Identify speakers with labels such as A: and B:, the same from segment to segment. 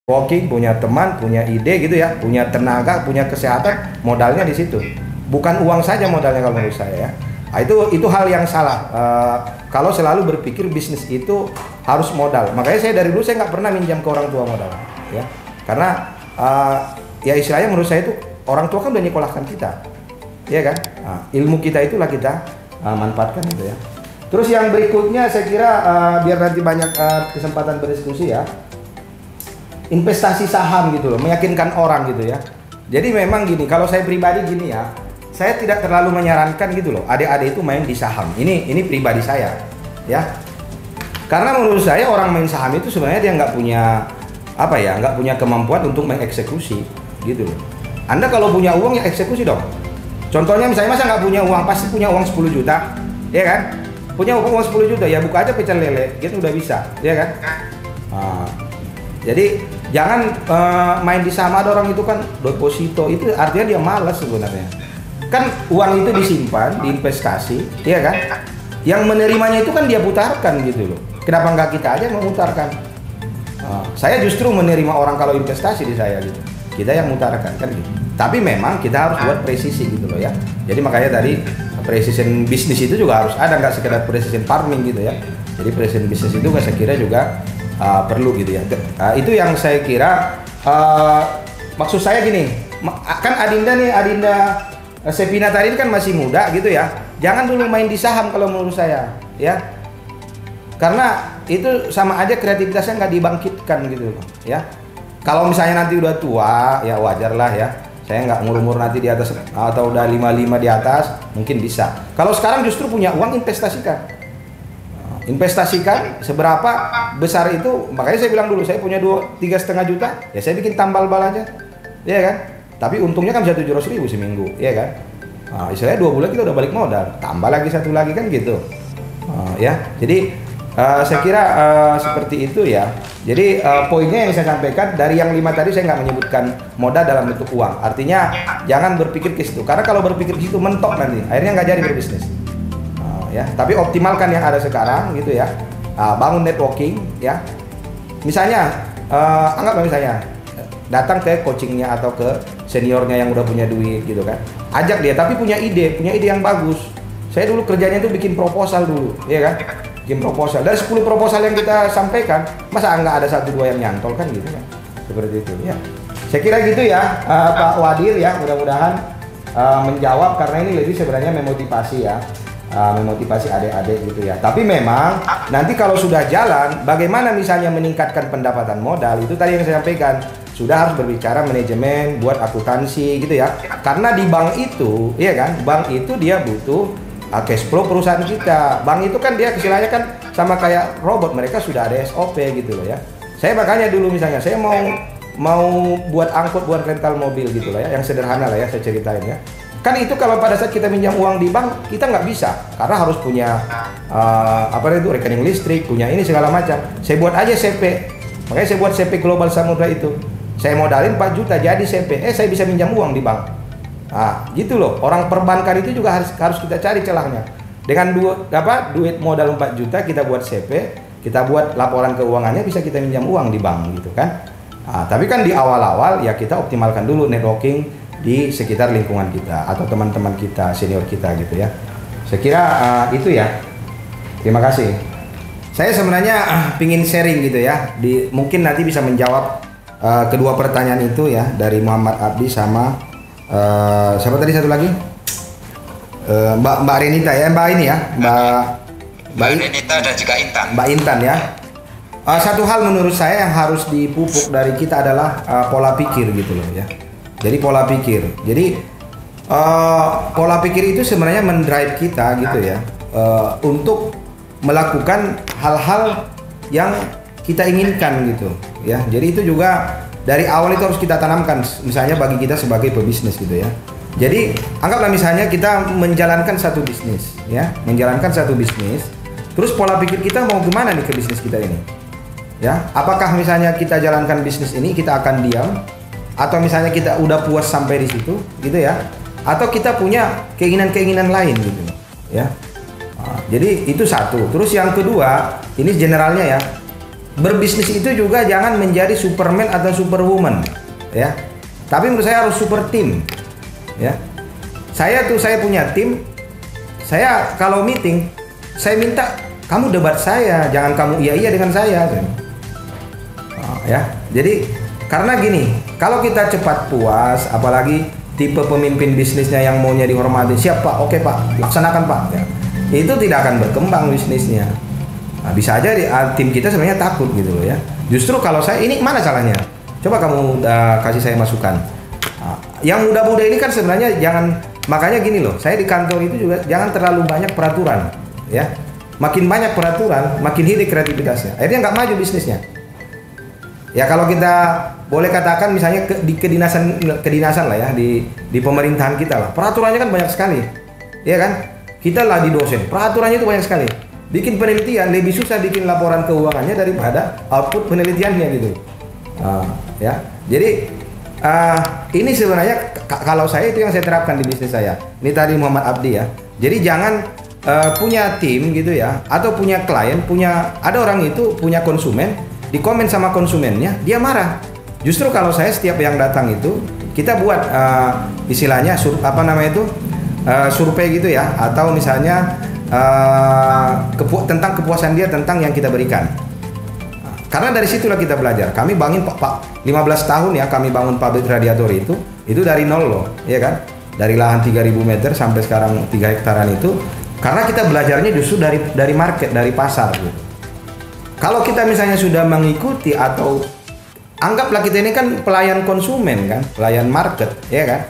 A: Walking, punya teman, punya ide gitu ya, punya tenaga, punya kesehatan, modalnya di situ. Bukan uang saja modalnya kalau menurut saya ya. Nah, itu hal yang salah. Kalau selalu berpikir bisnis itu harus modal. Makanya saya dari dulu saya nggak pernah minjam ke orang tua modal, ya. Karena ya istilahnya menurut saya itu orang tua kan udah nyekolahkan kita, ya kan. Nah, ilmu kita itulah kita manfaatkan gitu ya. Terus yang berikutnya saya kira biar nanti banyak kesempatan berdiskusi ya. Investasi saham gitu loh, meyakinkan orang gitu ya. Jadi memang gini, kalau saya pribadi gini ya, saya tidak terlalu menyarankan gitu loh, adik-adik itu main di saham. Ini pribadi saya, ya. Karena menurut saya orang main saham itu sebenarnya dia nggak punya nggak punya kemampuan untuk mengeksekusi gitu loh. Anda kalau punya uang ya eksekusi dong. Contohnya misalnya masa nggak punya uang, pasti punya uang 10 juta, ya kan? Punya uang 10 juta ya buka aja pecel lele, gitu udah bisa, ya kan? Jadi jangan main di saham. Ada orang itu kan deposito, itu artinya dia malas sebenarnya. Kan uang itu disimpan, diinvestasi, ya kan? Yang menerimanya itu kan dia putarkan gitu loh. Kenapa nggak kita aja yang memutarkan? Saya justru menerima orang kalau investasi di saya gitu. Kita yang mutarkan kan gitu. Tapi memang kita harus buat presisi gitu loh ya. Jadi makanya tadi precision bisnis itu juga harus ada, nggak sekedar precision farming gitu ya. Jadi precision bisnis itu saya kira juga perlu gitu ya. Itu yang saya kira. Maksud saya gini, kan Adinda Sepina tadi kan masih muda gitu ya. Jangan dulu main di saham kalau menurut saya ya. Karena itu sama aja kreativitasnya nggak dibangkitkan gitu ya. Kalau misalnya nanti udah tua ya wajar lah ya. Saya nggak ngurumur nanti di atas atau udah 55 di atas mungkin bisa. Kalau sekarang justru punya uang investasikan seberapa besar itu. Makanya saya bilang dulu saya punya 3,5 juta ya saya bikin tambal bal aja ya kan. Tapi untungnya kan bisa 700.000 seminggu ya kan. Istilahnya 2 bulan kita udah balik modal, tambah lagi satu lagi kan gitu ya. Jadi saya kira seperti itu ya. Jadi poinnya yang saya sampaikan dari yang 5 tadi saya nggak menyebutkan modal dalam bentuk uang. Artinya jangan berpikir ke situ. Karena kalau berpikir ke situ mentok nanti, akhirnya nggak jadi berbisnis. Ya, tapi optimalkan yang ada sekarang gitu ya. Bangun networking ya. Misalnya anggaplah misalnya datang ke coachingnya atau ke seniornya yang udah punya duit gitu kan. Ajak dia tapi punya ide yang bagus. Saya dulu kerjanya itu bikin proposal dulu, ya kan? Bikin proposal. Dari 10 proposal yang kita sampaikan, masa nggak ada 1-2 yang nyantol kan gitu kan? Seperti itu ya. Saya kira gitu ya, Pak Wadir ya. Mudah-mudahan menjawab karena ini lebih sebenarnya memotivasi ya. Memotivasi adik-adik gitu ya. Tapi memang nanti kalau sudah jalan, bagaimana misalnya meningkatkan pendapatan modal itu tadi yang saya sampaikan. Sudah harus berbicara manajemen, buat akuntansi gitu ya. Karena di bank itu, ya kan, bank itu dia butuh cash flow perusahaan kita. Bank itu kan dia istilahnya kan sama kayak robot, mereka sudah ada SOP gitu loh ya. Saya makanya dulu misalnya saya mau buat angkut, buat rental mobil gitu loh ya, yang sederhana lah ya saya ceritain ya. Kan itu kalau pada saat kita minjam uang di bank kita nggak bisa karena harus punya rekening listrik, punya ini segala macam. Saya buat aja CP, makanya saya buat CP Global Samudra itu. Saya modalin 4 juta jadi CP, saya bisa minjam uang di bank. Gitu loh. Orang perbankan itu juga harus kita cari celahnya. Dengan duit modal 4 juta kita buat CP, kita buat laporan keuangannya bisa kita minjam uang di bank gitu kan. Tapi kan di awal-awal ya kita optimalkan dulu networking di sekitar lingkungan kita atau teman-teman kita, senior kita gitu ya. Saya kira itu ya. Terima kasih. Saya sebenarnya pingin sharing gitu ya. Mungkin nanti bisa menjawab kedua pertanyaan itu ya dari Muhammad Abdi sama siapa tadi satu lagi? Mbak Renita ya, Mbak ini ya, Mbak Renita dan juga Intan. Mbak Intan ya. Satu hal menurut saya yang harus dipupuk dari kita adalah pola pikir gitu loh ya. Jadi pola pikir. Jadi pola pikir itu sebenarnya mendrive kita gitu ya untuk melakukan hal-hal yang kita inginkan gitu ya. Jadi itu juga dari awal itu harus kita tanamkan misalnya bagi kita sebagai pebisnis gitu ya. Jadi anggaplah misalnya kita menjalankan satu bisnis ya, terus pola pikir kita mau gimana nih ke bisnis kita ini ya. Apakah misalnya kita jalankan bisnis ini kita akan diam, atau misalnya kita udah puas sampai di situ gitu ya, atau kita punya keinginan-keinginan lain gitu ya. Jadi itu satu. Terus yang kedua, ini generalnya ya, berbisnis itu juga jangan menjadi superman atau superwoman, ya. Tapi menurut saya harus super team, ya. Saya punya tim. Saya kalau meeting, saya minta kamu debat saya, jangan kamu iya dengan saya. Ya, jadi karena gini, kalau kita cepat puas, apalagi tipe pemimpin bisnisnya yang maunya dihormati, siap Pak, oke Pak, laksanakan Pak, ya. Itu tidak akan berkembang bisnisnya. Nah, bisa aja tim kita sebenarnya takut gitu loh ya. Justru kalau saya ini mana salahnya? Coba kamu kasih saya masukan. Nah, yang muda-muda ini kan sebenarnya jangan, makanya gini loh, saya di kantor itu juga jangan terlalu banyak peraturan, ya. Makin banyak peraturan, makin hidup kreativitasnya. Akhirnya nggak maju bisnisnya. Ya kalau kita boleh katakan misalnya di kedinasan lah ya, di pemerintahan kita lah, peraturannya kan banyak sekali, ya kan? Kita lah di dosen, peraturannya itu banyak sekali. Bikin penelitian lebih susah bikin laporan keuangannya daripada output penelitiannya gitu. Ya, jadi ini sebenarnya kalau saya itu yang saya terapkan di bisnis saya. Ini tadi Muhammad Abdi ya. Jadi jangan punya tim gitu ya, atau punya klien, ada orang itu punya konsumen. Di komen sama konsumennya, dia marah. Justru kalau saya setiap yang datang itu kita buat istilahnya survei gitu ya, atau misalnya tentang kepuasan dia tentang yang kita berikan. Karena dari situlah kita belajar. Kami bangun 15 tahun ya, kami bangun pabrik radiator itu dari nol loh, ya kan? Dari lahan 3.000 meter sampai sekarang 3 hektaran itu, karena kita belajarnya justru dari market, dari pasar gitu. Kalau kita misalnya sudah mengikuti atau anggaplah kita ini kan pelayan konsumen kan, pelayan market, ya kan?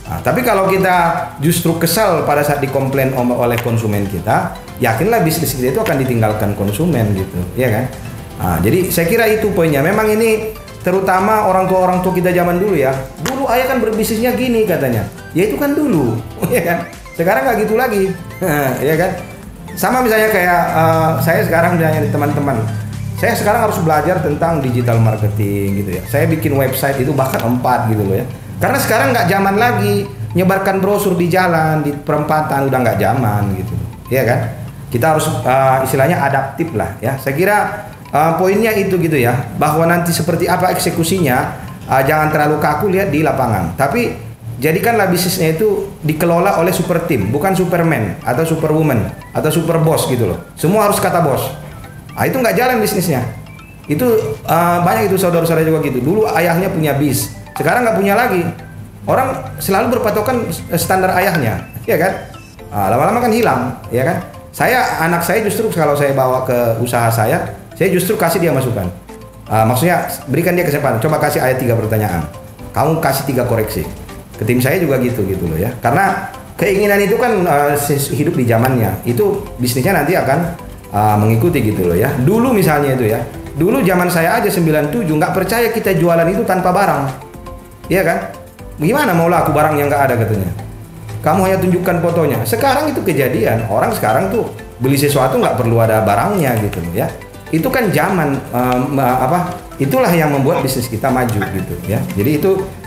A: Nah, tapi kalau kita justru kesal pada saat dikomplain oleh konsumen kita, yakinlah bisnis kita itu akan ditinggalkan konsumen gitu, ya kan? Nah, jadi saya kira itu poinnya. Memang ini terutama orang tua kita zaman dulu ya. Dulu ayah kan berbisnisnya gini katanya. Ya itu kan dulu, ya kan? Sekarang nggak gitu lagi, ya kan? Sama misalnya kayak saya sekarang dengan teman-teman, saya sekarang harus belajar tentang digital marketing gitu ya. Saya bikin website itu bahkan 4 gitu loh ya. Karena sekarang nggak zaman lagi nyebarkan brosur di jalan, di perempatan, udah nggak zaman gitu, ya kan? Kita harus istilahnya adaptif lah ya. Saya kira poinnya itu gitu ya, bahwa nanti seperti apa eksekusinya, jangan terlalu kaku lihat di lapangan. Tapi jadikanlah bisnisnya itu dikelola oleh super team, bukan superman atau superwoman atau super boss gitu loh. Semua harus kata bos. Nah, itu nggak jalan bisnisnya. Itu banyak itu saudara-saudara juga gitu. Dulu ayahnya punya bis, sekarang nggak punya lagi. Orang selalu berpatokan standar ayahnya, ya kan? Lama-lama kan hilang, ya kan? Anak saya justru kalau saya bawa ke usaha saya justru kasih dia masukan. Maksudnya berikan dia kesempatan. Coba kasih ayah 3 pertanyaan. Kamu kasih 3 koreksi. Ke tim saya juga gitu loh ya. Karena keinginan itu kan hidup di zamannya. Itu bisnisnya nanti akan mengikuti gitu loh ya. Dulu misalnya itu ya. Dulu zaman saya aja 97 nggak percaya kita jualan itu tanpa barang. Iya kan? Gimana mau laku barang yang nggak ada katanya. Kamu hanya tunjukkan fotonya. Sekarang itu kejadian. Orang sekarang tuh beli sesuatu nggak perlu ada barangnya gitu loh ya. Itu kan zaman itulah yang membuat bisnis kita maju gitu ya. Jadi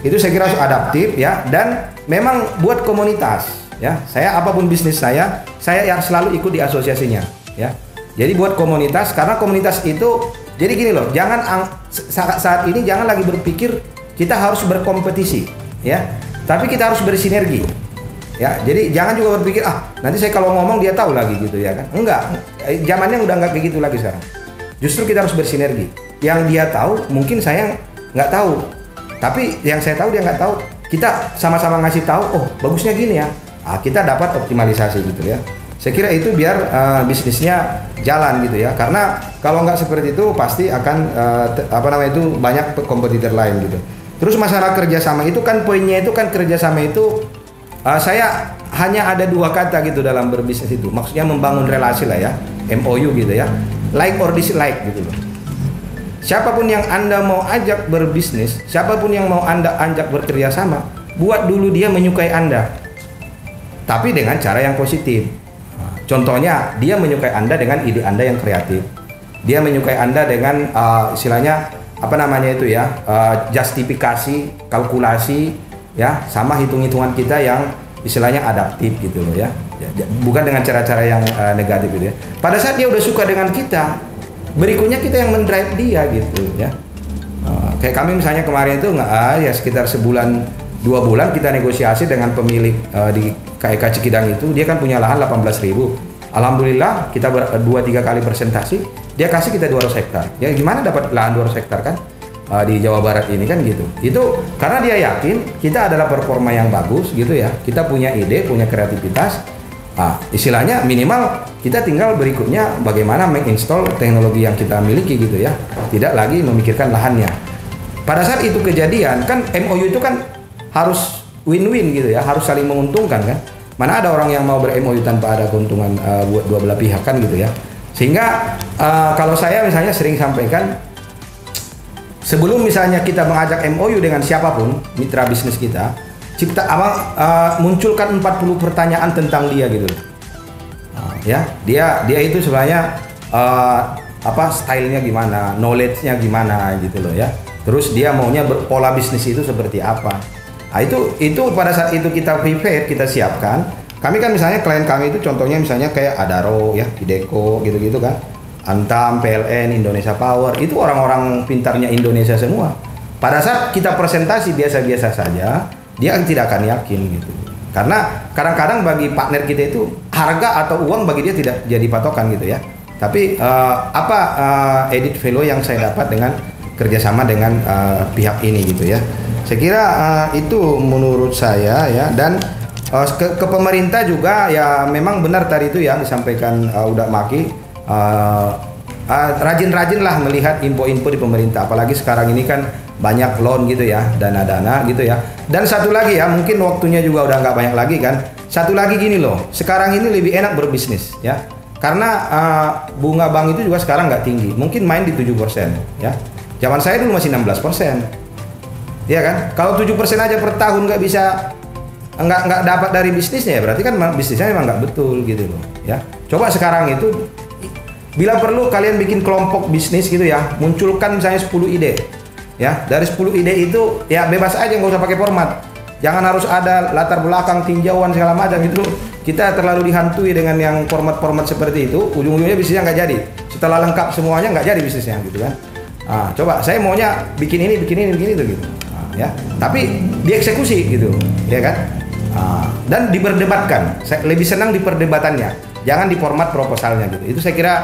A: itu saya kira harus adaptif ya, dan memang buat komunitas ya. Saya apapun bisnis saya yang selalu ikut di asosiasinya ya. Jadi buat komunitas, karena komunitas itu jadi gini loh, jangan saat ini jangan lagi berpikir kita harus berkompetisi ya. Tapi kita harus bersinergi. Ya, jadi jangan juga berpikir nanti saya kalau ngomong dia tahu lagi gitu ya kan. Enggak. Zamannya udah enggak kayak gitu lagi sekarang. Justru kita harus bersinergi. Yang dia tahu mungkin saya nggak tahu, tapi yang saya tahu dia nggak tahu. Kita sama-sama ngasih tahu, oh bagusnya gini ya. Kita dapat optimalisasi gitu ya. Saya kira itu biar bisnisnya jalan gitu ya. Karena kalau nggak seperti itu pasti akan itu banyak kompetitor lain gitu. Terus masalah kerjasama itu kan poinnya itu kan kerjasama itu saya hanya ada 2 kata gitu dalam berbisnis itu. Maksudnya membangun relasi lah ya, MOU gitu ya. Like or dislike gitu loh. Siapapun yang Anda mau ajak berbisnis, siapapun yang mau Anda ajak bekerja sama, buat dulu dia menyukai Anda. Tapi dengan cara yang positif. Contohnya, dia menyukai Anda dengan ide Anda yang kreatif. Dia menyukai Anda dengan istilahnya justifikasi, kalkulasi ya, sama hitung-hitungan kita yang istilahnya adaptif gitu loh ya. Bukan dengan cara-cara yang negatif gitu ya. Pada saat dia udah suka dengan kita, berikutnya kita yang mendrive dia gitu ya. Kayak kami misalnya kemarin itu ya sekitar sebulan 2 bulan kita negosiasi dengan pemilik di KEK Cikidang itu, dia kan punya lahan 18.000. Alhamdulillah kita 2-3 kali presentasi, dia kasih kita 200 hektar. Ya gimana dapat lahan 200 hektar kan di Jawa Barat ini kan gitu. Itu karena dia yakin kita adalah performa yang bagus gitu ya. Kita punya ide, punya kreativitas. Istilahnya minimal kita tinggal berikutnya bagaimana menginstall teknologi yang kita miliki gitu ya. Tidak lagi memikirkan lahannya. Pada saat itu kejadian kan MOU itu kan harus win-win gitu ya, harus saling menguntungkan kan. Mana ada orang yang mau ber-MOU tanpa ada keuntungan buat dua belah pihak kan gitu ya. Sehingga kalau saya misalnya sering sampaikan, sebelum misalnya kita mengajak MOU dengan siapapun mitra bisnis kita, munculkan 40 pertanyaan tentang dia gitu. Ya, dia itu sebenarnya stylenya gimana, knowledge-nya gimana gitu loh ya. Terus dia maunya pola bisnis itu seperti apa. Itu pada saat itu kita prepare, kita siapkan. Kami kan misalnya klien kami itu contohnya misalnya kayak Adaro ya, Ideco gitu-gitu kan. Antam, PLN, Indonesia Power, itu orang-orang pintarnya Indonesia semua. Pada saat kita presentasi biasa-biasa saja, dia tidak akan yakin gitu. Karena kadang-kadang bagi partner kita itu harga atau uang bagi dia tidak jadi patokan gitu ya. Tapi edit value yang saya dapat dengan kerjasama dengan pihak ini gitu ya. Saya kira itu menurut saya ya. Dan ke pemerintah juga ya, memang benar tadi itu ya disampaikan Uda Maki, rajin-rajin lah melihat info-info di pemerintah. Apalagi sekarang ini kan banyak loan gitu ya, dana-dana gitu ya. Dan satu lagi ya, mungkin waktunya juga udah nggak banyak lagi kan. Satu lagi gini loh, sekarang ini lebih enak berbisnis ya. Karena bunga bank itu juga sekarang nggak tinggi, mungkin main di 7% ya. Zaman saya dulu masih 16%. Ya kan? Kalau 7% aja per tahun nggak dapat dari bisnisnya ya, berarti kan bisnisnya memang nggak betul gitu loh ya. Coba sekarang itu bila perlu kalian bikin kelompok bisnis gitu ya, munculkan misalnya 10 ide. Ya, dari 10 ide itu ya bebas aja, nggak usah pakai format. Jangan harus ada latar belakang, tinjauan segala macam itu. Kita terlalu dihantui dengan yang format-format seperti itu, ujung-ujungnya bisnisnya nggak jadi. Setelah lengkap semuanya nggak jadi bisnisnya gitu kan. Coba saya maunya bikin ini itu gitu. Ya, tapi dieksekusi gitu, ya kan? Dan diperdebatkan. Saya lebih senang di perdebatannya, jangan di format proposalnya gitu. Itu saya kira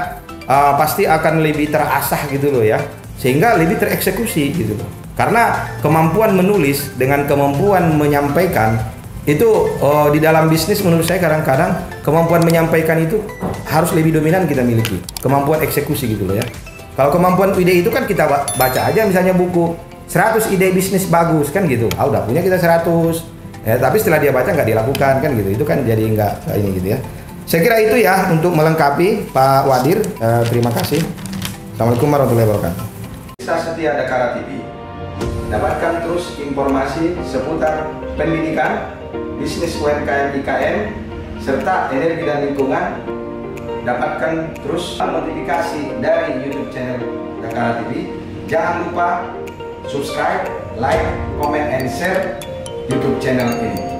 A: pasti akan lebih terasah gitu loh ya, sehingga lebih tereksekusi gitu loh. Karena kemampuan menulis dengan kemampuan menyampaikan itu di dalam bisnis menurut saya kadang-kadang kemampuan menyampaikan itu harus lebih dominan kita miliki. Kemampuan eksekusi gitu loh ya. Kalau kemampuan ide itu kan kita baca aja misalnya buku 100 ide bisnis bagus kan gitu. Udah punya kita 100. Ya, tapi setelah dia baca nggak dilakukan kan gitu. Itu kan jadi nggak ini gitu ya. Saya kira itu ya untuk melengkapi Pak Wadir. Terima kasih. Assalamualaikum warahmatullahi wabarakatuh. Bisa setia Dakara TV. Dapatkan terus informasi seputar pendidikan, bisnis UMKM IKN, serta energi dan lingkungan. Dapatkan terus notifikasi dari YouTube channel Dakara TV. Jangan lupa subscribe, like, comment, and share YouTube channel ini.